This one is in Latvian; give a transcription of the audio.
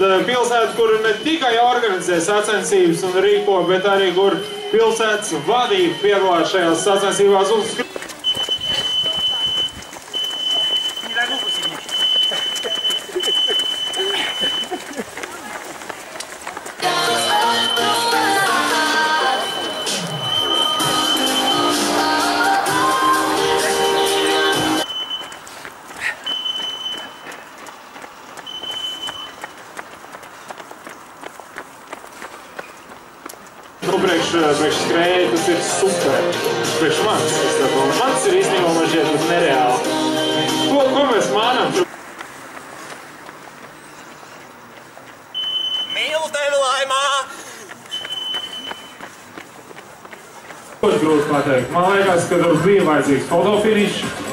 tāda pilsēta, kur ne tikai organizē sacensības un rīko, bet arī kur pilsētas vadība piedalās šajās sacensībās. Priekš skrēja, tas ir super. Priekš mans, mans ir īstenībā man šķiet tas nereāli. Ko mēs mānam? Mīlu tevi, Laimā! Ļoti grūti pateikt. Man liekas, ka tur bija vajadzīgs fotofinišs.